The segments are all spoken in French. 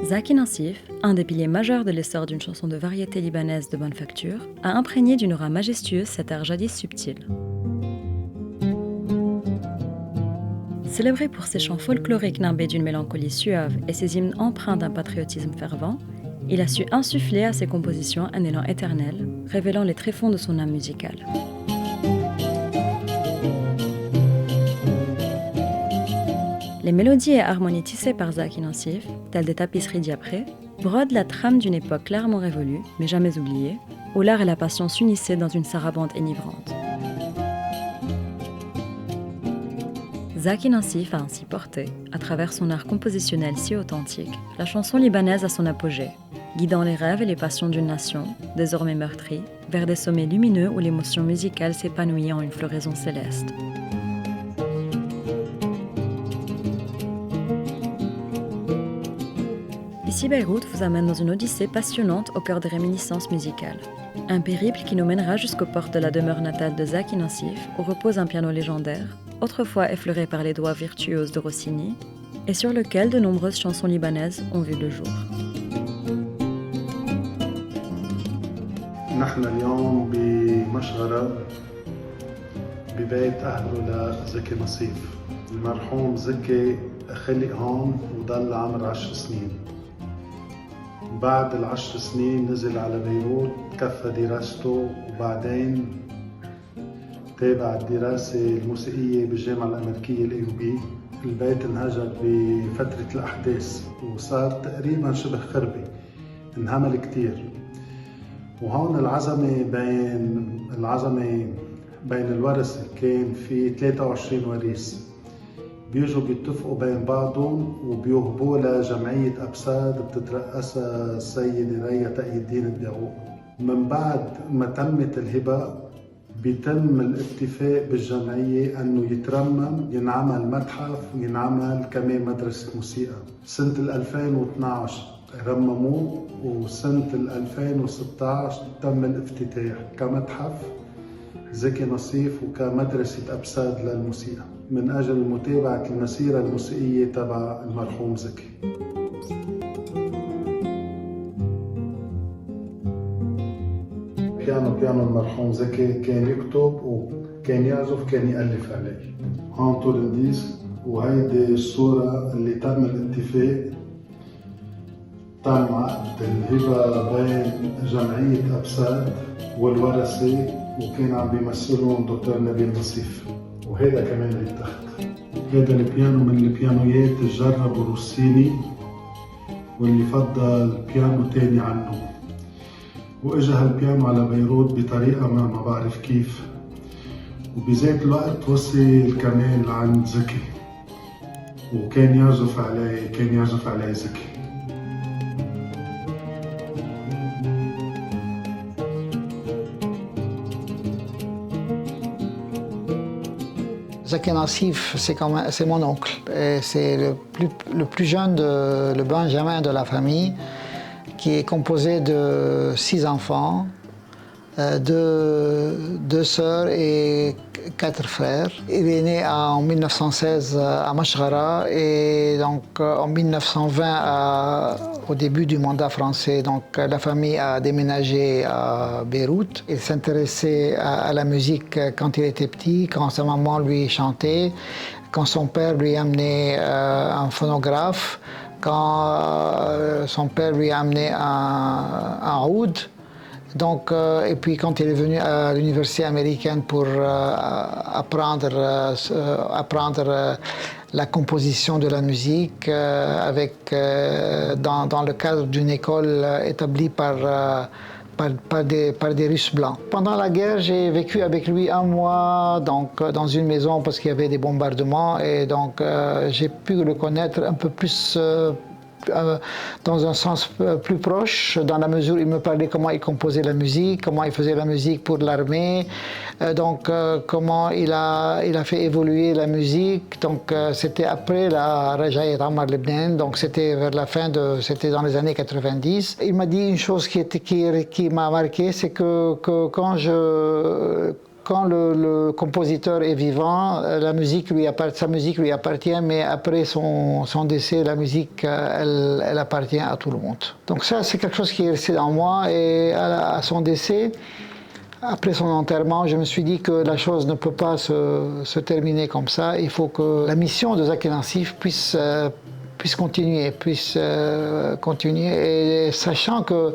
Zaki Nassif, un des piliers majeurs de l'essor d'une chanson de variété libanaise de bonne facture, a imprégné d'une aura majestueuse cet art jadis subtil. Célébré pour ses chants folkloriques nimbés d'une mélancolie suave et ses hymnes empreints d'un patriotisme fervent, il a su insuffler à ses compositions un élan éternel, révélant les tréfonds de son âme musicale. Les mélodies et harmonies tissées par Zaki Nassif, telles des tapisseries diaprées, brodent la trame d'une époque clairement révolue, mais jamais oubliée, où l'art et la passion s'unissaient dans une sarabande enivrante. Zaki Nassif a ainsi porté, à travers son art compositionnel si authentique, la chanson libanaise à son apogée, guidant les rêves et les passions d'une nation, désormais meurtrie, vers des sommets lumineux où l'émotion musicale s'épanouit en une floraison céleste. Ici Beyrouth vous amène dans une odyssée passionnante au cœur des réminiscences musicales. Un périple qui nous mènera jusqu'aux portes de la demeure natale de Zaki Nassif, où repose un piano légendaire, autrefois effleuré par les doigts virtuoses de Rossini, et sur lequel de nombreuses chansons libanaises ont vu le jour. نحن اليوم بمشغرة ببيت أهله لزكي نصيف. المرحوم زكي خلق هون وضل عمر 10 سنين. بعد ال10 سنين نزل على بيروت كفى دراسته وبعدين تابع الدراسة الموسيقية بالجامعة الأمريكية الAUB. البيت انهجر بفترة الأحداث وصار تقريبا شبه خربي، انهمل كتير. وهون العزمة بين الورثة كان في 23 وريث بيجوا بيتفقوا بين بعضهم وبيوهبوا لجمعية أبساد بتترأسها السيدة ريا تقي الدين الدعوق. من بعد ما تمت الهبة بيتم الاتفاق بالجمعية أنه يترمم، ينعمل متحف وينعمل كمان مدرسة موسيقى. سنة 2012 رمموه وسنة 2016 تم الافتتاح كمتحف زكي نصيف وكمدرسة أبساد للموسيقى من أجل متابعة المسيرة الموسيقية تبع المرحوم زكي. بيانو المرحوم زكي كان يكتب وكان يعزف كان يألف عليه. هون طول الديسك وهيدي الصورة اللي تم الاتفاق تم عقد الهبة بين جمعية أبساد والورثة وكان عم بيمثلهم دكتور نبيل نصيف، وهذا كمان اللي اتخذ. هذا البيانو من البيانويات اللي جربوا روسيني واللي فضل بيانو تاني عنه، واجا هالبيانو على بيروت بطريقة ما بعرف كيف، وبذات الوقت وصل كمان لعند زكي وكان يعزف عليه زكي. Zaki Nassif, c'est mon oncle. C'est le plus jeune, le benjamin de la famille, qui est composé de 6 enfants, 2 sœurs et 4 frères. Il est né en 1916 à Mashghara et donc en 1920 au début du mandat français, donc la famille a déménagé à Beyrouth. Il s'intéressait à la musique quand il était petit, quand sa maman lui chantait, quand son père lui amenait un phonographe, quand son père lui amenait un oud. Donc, et puis quand il est venu à l'université américaine pour apprendre la composition de la musique dans le cadre d'une école établie par des Russes blancs. Pendant la guerre, j'ai vécu avec lui 1 mois donc, dans une maison parce qu'il y avait des bombardements et donc j'ai pu le connaître un peu plus dans un sens plus proche, dans la mesure où il me parlait comment il composait la musique, comment il faisait la musique pour l'armée, donc comment il a fait évoluer la musique. Donc c'était après la Rajaï Ramar Lebnan, donc c'était vers la fin c'était dans les années 90. Il m'a dit une chose qui m'a marqué, c'est que quand quand le compositeur est vivant, sa musique lui appartient, mais après son décès, la musique, elle appartient à tout le monde. Donc ça, c'est quelque chose qui est resté en moi, et à son décès, après son enterrement, je me suis dit que la chose ne peut pas se terminer comme ça. Il faut que la mission de Zaki Nassif puisse continuer, et sachant que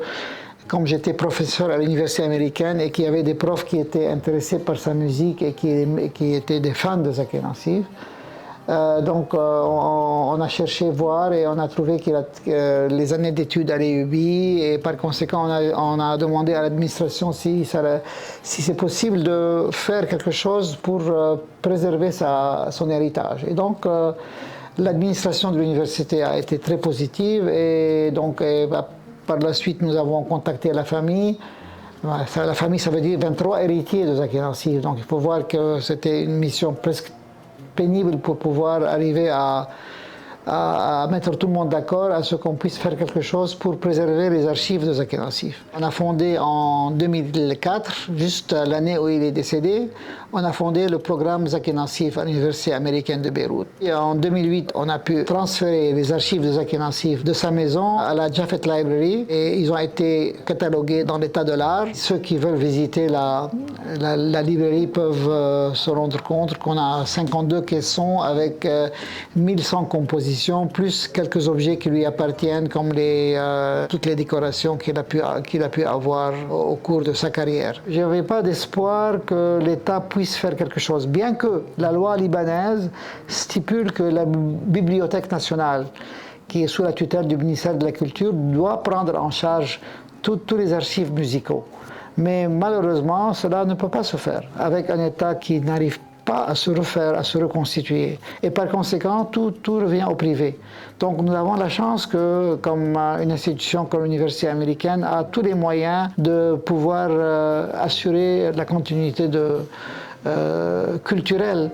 comme j'étais professeur à l'université américaine et qu'il y avait des profs qui étaient intéressés par sa musique et qui étaient des fans de Zaki Nassif, donc on a cherché voir et on a trouvé que les années d'études à l'EUB, et par conséquent on a demandé à l'administration si c'est possible de faire quelque chose pour préserver son héritage. Et donc l'administration de l'université a été très positive, et donc par la suite nous avons contacté la famille. La famille, ça veut dire 23 héritiers de Zaki Nassif, donc il faut voir que c'était une mission presque pénible pour pouvoir arriver à mettre tout le monde d'accord à ce qu'on puisse faire quelque chose pour préserver les archives de Zaki Nassif. On a fondé en 2004, juste l'année où il est décédé, on a fondé le programme Zaki Nassif à l'Université américaine de Beyrouth. Et en 2008, on a pu transférer les archives de Zaki Nassif de sa maison à la Jaffet Library, et ils ont été catalogués dans l'état de l'art. Ceux qui veulent visiter la librairie peuvent se rendre compte qu'on a 52 caissons avec 1100 compositions, plus quelques objets qui lui appartiennent, comme toutes les décorations qu'il a pu avoir au cours de sa carrière. Je n'avais pas d'espoir que l'État puisse faire quelque chose, bien que la loi libanaise stipule que la Bibliothèque nationale, qui est sous la tutelle du ministère de la Culture, doit prendre en charge tous les archives musicaux. Mais malheureusement, cela ne peut pas se faire avec un État qui n'arrive pas à se refaire, à se reconstituer. Et par conséquent, tout revient au privé. Donc nous avons la chance que, comme une institution comme l'université américaine, a tous les moyens de pouvoir assurer la continuité culturelle.